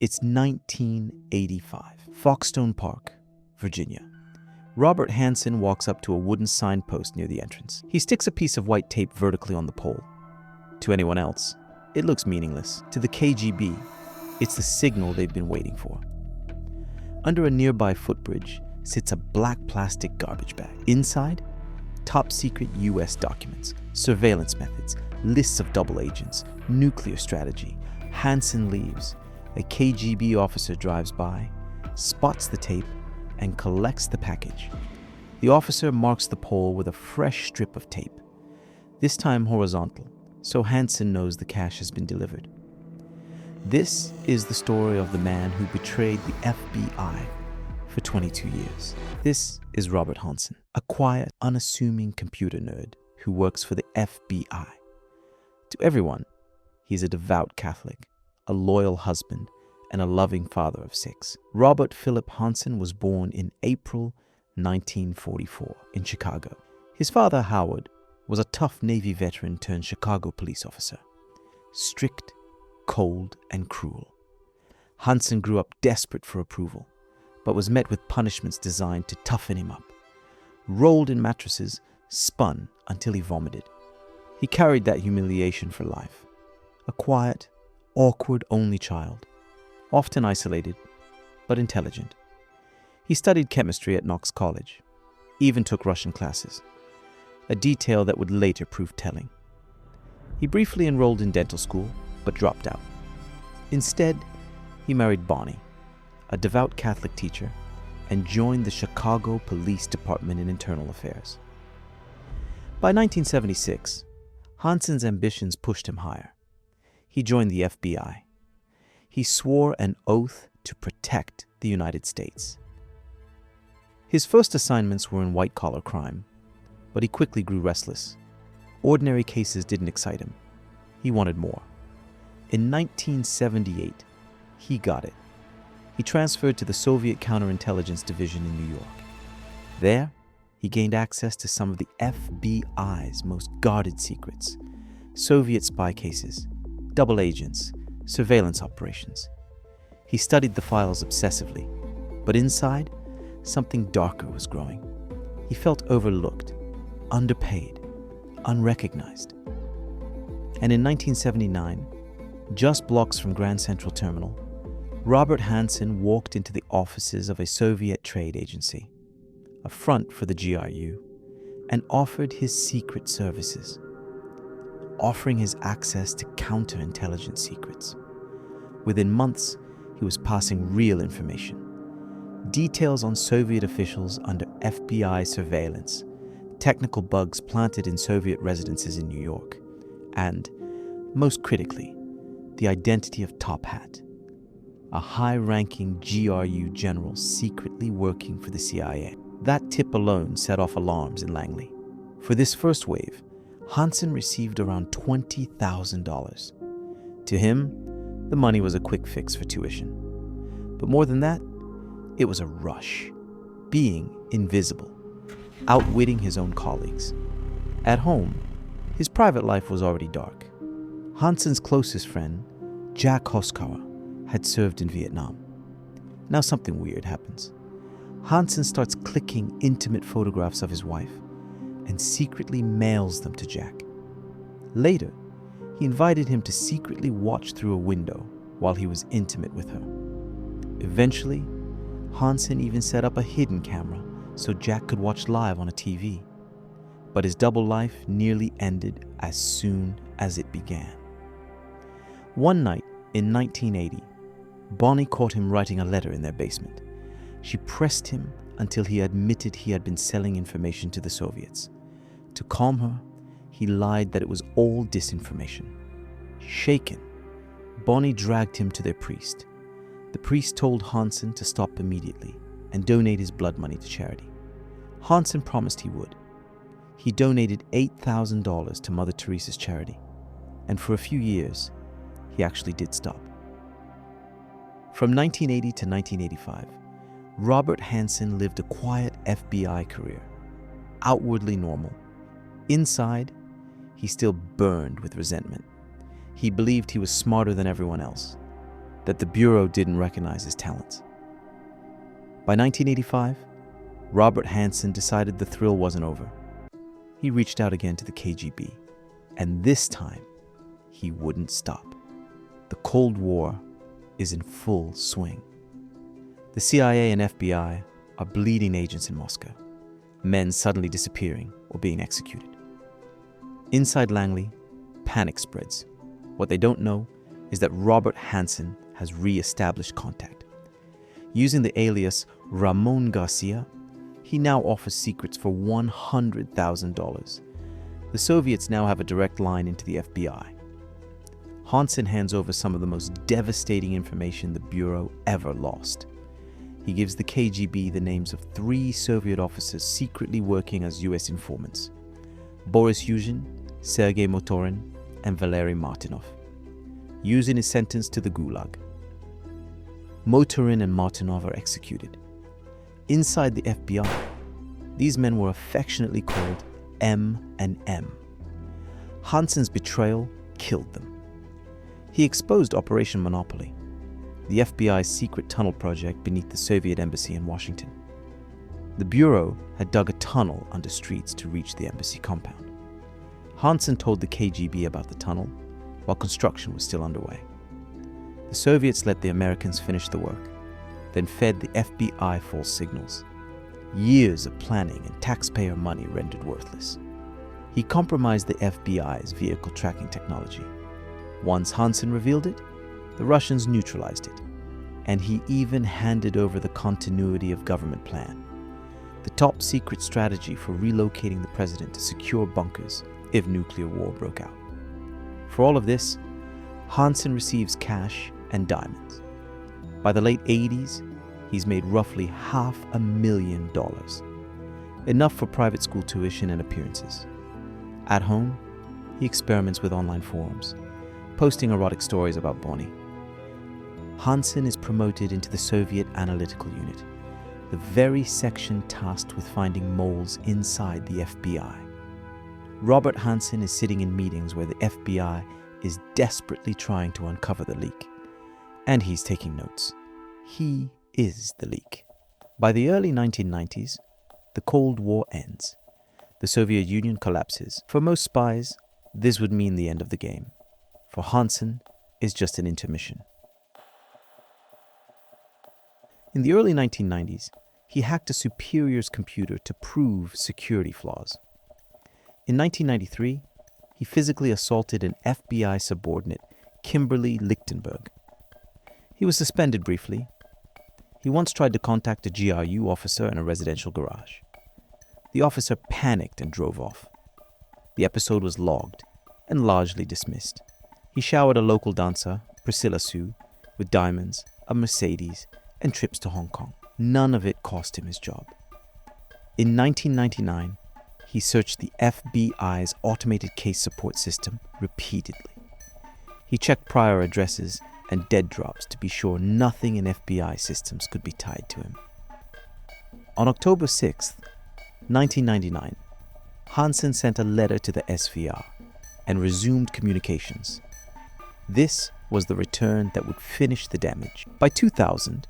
It's 1985, Foxstone Park, Virginia. Robert Hanssen walks up to a wooden signpost near the entrance. He sticks a piece of white tape vertically on the pole. To anyone else, it looks meaningless. To the KGB, it's the signal they've been waiting for. Under a nearby footbridge sits a black plastic garbage bag. Inside, top secret US documents, surveillance methods, lists of double agents, nuclear strategy. Hanssen leaves. A KGB officer drives by, spots the tape, and collects the package. The officer marks the pole with a fresh strip of tape, this time horizontal, so Hanssen knows the cash has been delivered. This is the story of the man who betrayed the FBI for 22 years. This is Robert Hanssen, a quiet, unassuming computer nerd who works for the FBI. To everyone, he's a devout Catholic, a loyal husband, and a loving father of 6. Robert Philip Hanssen was born in April 1944 in Chicago. His father, Howard, was a tough Navy veteran turned Chicago police officer. Strict, cold, and cruel. Hanssen grew up desperate for approval, but was met with punishments designed to toughen him up. Rolled in mattresses, spun until he vomited. He carried that humiliation for life. A quiet, awkward only child, often isolated, but intelligent. He studied chemistry at Knox College, even took Russian classes, a detail that would later prove telling. He briefly enrolled in dental school, but dropped out. Instead, he married Bonnie, a devout Catholic teacher, and joined the Chicago Police Department in Internal Affairs. By 1976, Hanssen's ambitions pushed him higher. He joined the FBI. He swore an oath to protect the United States. His first assignments were in white-collar crime, but he quickly grew restless. Ordinary cases didn't excite him. He wanted more. In 1978, he got it. He transferred to the Soviet counterintelligence division in New York. There, he gained access to some of the FBI's most guarded secrets: Soviet spy cases, double agents, surveillance operations. He studied the files obsessively, but inside, something darker was growing. He felt overlooked, underpaid, unrecognized. And in 1979, just blocks from Grand Central Terminal, Robert Hanssen walked into the offices of a Soviet trade agency, a front for the GRU, and offered his secret services, offering his access to counterintelligence secrets. Within months, he was passing real information. Details on Soviet officials under FBI surveillance, technical bugs planted in Soviet residences in New York, and, most critically, the identity of Top Hat, a high-ranking GRU general secretly working for the CIA. That tip alone set off alarms in Langley. For this first wave, Hanssen received around $20,000. To him, the money was a quick fix for tuition. But more than that, it was a rush, being invisible, outwitting his own colleagues. At home, his private life was already dark. Hanssen's closest friend, Jack Hoskauer, had served in Vietnam. Now something weird happens. Hanssen starts clicking intimate photographs of his wife and secretly mails them to Jack. Later, he invited him to secretly watch through a window while he was intimate with her. Eventually, Hanssen even set up a hidden camera so Jack could watch live on a TV. But his double life nearly ended as soon as it began. One night in 1980, Bonnie caught him writing a letter in their basement. She pressed him until he admitted he had been selling information to the Soviets. To calm her, he lied that it was all disinformation. Shaken, Bonnie dragged him to their priest. The priest told Hanssen to stop immediately and donate his blood money to charity. Hanssen promised he would. He donated $8,000 to Mother Teresa's charity, and for a few years, he actually did stop. From 1980 to 1985, Robert Hanssen lived a quiet FBI career, outwardly normal. Inside, he still burned with resentment. He believed he was smarter than everyone else. that the Bureau didn't recognize his talents. By 1985, Robert Hanssen decided the thrill wasn't over. He reached out again to the KGB, and this time, he wouldn't stop. The Cold War is in full swing. The CIA and FBI are bleeding agents in Moscow, men suddenly disappearing or being executed. Inside Langley, panic spreads. What they don't know is that Robert Hanssen has re-established contact. Using the alias Ramon Garcia, he now offers secrets for $100,000. The Soviets now have a direct line into the FBI. Hanssen hands over some of the most devastating information the Bureau ever lost. He gives the KGB the names of 3 Soviet officers secretly working as US informants: Boris Yuzhin, Sergei Motorin, and Valery Martinov. Yuzhin is sentenced to the Gulag. Motorin and Martinov are executed. Inside the FBI, these men were affectionately called M and M. Hanssen's betrayal killed them. He exposed Operation Monopoly, the FBI's secret tunnel project beneath the Soviet embassy in Washington. The Bureau had dug a tunnel under streets to reach the embassy compound. Hanssen told the KGB about the tunnel while construction was still underway. The Soviets let the Americans finish the work, then fed the FBI false signals. Years of planning and taxpayer money rendered worthless. He compromised the FBI's vehicle tracking technology. Once Hanssen revealed it, the Russians neutralized it, and he even handed over the continuity of government plan, the top secret strategy for relocating the president to secure bunkers if nuclear war broke out. For all of this, Hanssen receives cash and diamonds. By the late 80s, he's made roughly $500,000, enough for private school tuition and appearances. At home, he experiments with online forums, posting erotic stories about Bonnie. Hanssen is promoted into the Soviet Analytical Unit, the very section tasked with finding moles inside the FBI. Robert Hanssen is sitting in meetings where the FBI is desperately trying to uncover the leak. And he's taking notes. He is the leak. By the early 1990s, the Cold War ends. The Soviet Union collapses. For most spies, this would mean the end of the game. For Hanssen, it's just an intermission. In the early 1990s, he hacked a superior's computer to prove security flaws. In 1993, he physically assaulted an FBI subordinate, Kimberly Lichtenberg. He was suspended briefly. He once tried to contact a GRU officer in a residential garage. The officer panicked and drove off. The episode was logged and largely dismissed. He showered a local dancer, Priscilla Sue, with diamonds, a Mercedes, and trips to Hong Kong. None of it cost him his job. In 1999, he searched the FBI's automated case support system repeatedly. He checked prior addresses and dead drops to be sure nothing in FBI systems could be tied to him. On October 6th, 1999, Hanssen sent a letter to the SVR and resumed communications. This was the return that would finish the damage. By 2000,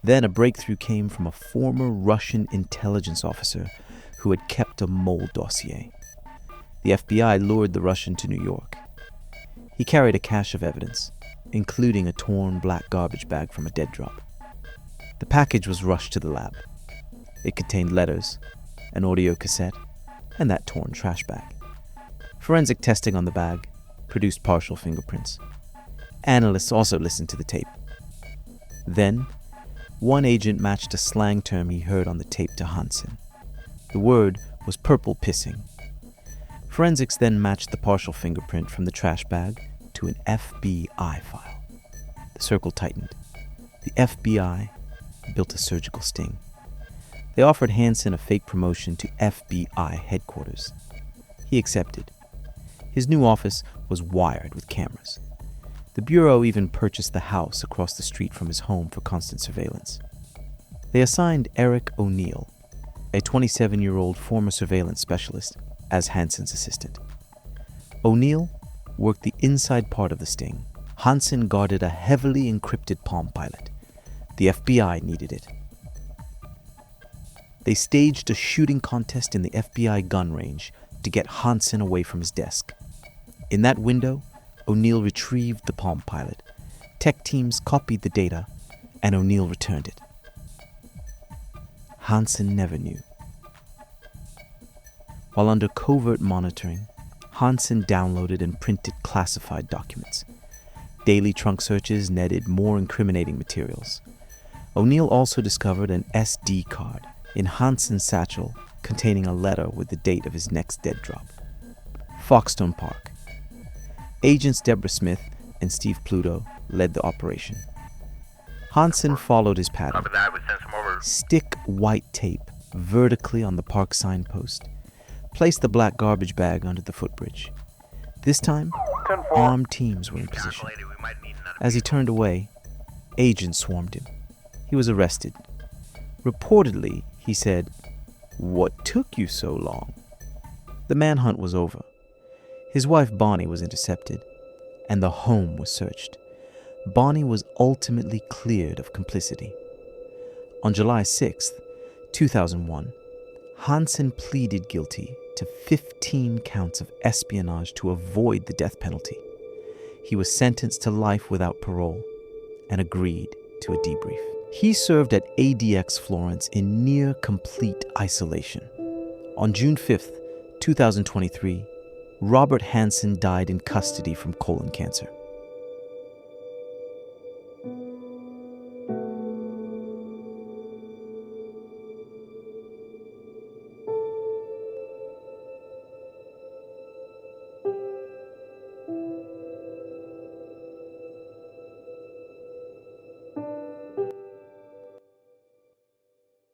then a breakthrough came from a former Russian intelligence officer who had kept a mole dossier. The FBI lured the Russian to New York. He carried a cache of evidence, including a torn black garbage bag from a dead drop. The package was rushed to the lab. It contained letters, an audio cassette, and that torn trash bag. Forensic testing on the bag produced partial fingerprints. Analysts also listened to the tape. Then, one agent matched a slang term he heard on the tape to Hanssen. The word was purple pissing. Forensics then matched the partial fingerprint from the trash bag to an FBI file. The circle tightened. The FBI built a surgical sting. They offered Hanssen a fake promotion to FBI headquarters. He accepted. His new office was wired with cameras. The Bureau even purchased the house across the street from his home for constant surveillance. They assigned Eric O'Neill, a 27-year-old former surveillance specialist, as Hanssen's assistant. O'Neill worked the inside part of the sting, Hanssen guarded a heavily encrypted Palm Pilot. The FBI needed it. They staged a shooting contest in the FBI gun range to get Hanssen away from his desk. In that window, O'Neill retrieved the Palm Pilot. Tech teams copied the data, and O'Neill returned it. Hanssen never knew. While under covert monitoring, Hanssen downloaded and printed classified documents. Daily trunk searches netted more incriminating materials. O'Neill also discovered an SD card in Hanssen's satchel containing a letter with the date of his next dead drop. Foxstone Park. Agents Deborah Smith and Steve Pluto led the operation. Hanssen followed his pattern. Stick white tape vertically on the park signpost. Place the black garbage bag under the footbridge. This time, armed teams were in position. As he turned away, agents swarmed him. He was arrested. Reportedly, he said, "What took you so long?" The manhunt was over. His wife Bonnie was intercepted, and the home was searched. Bonnie was ultimately cleared of complicity. On July 6, 2001, Hanssen pleaded guilty to 15 counts of espionage to avoid the death penalty. He was sentenced to life without parole and agreed to a debrief. He served at ADX Florence in near complete isolation. On June 5, 2023, Robert Hanssen died in custody from colon cancer.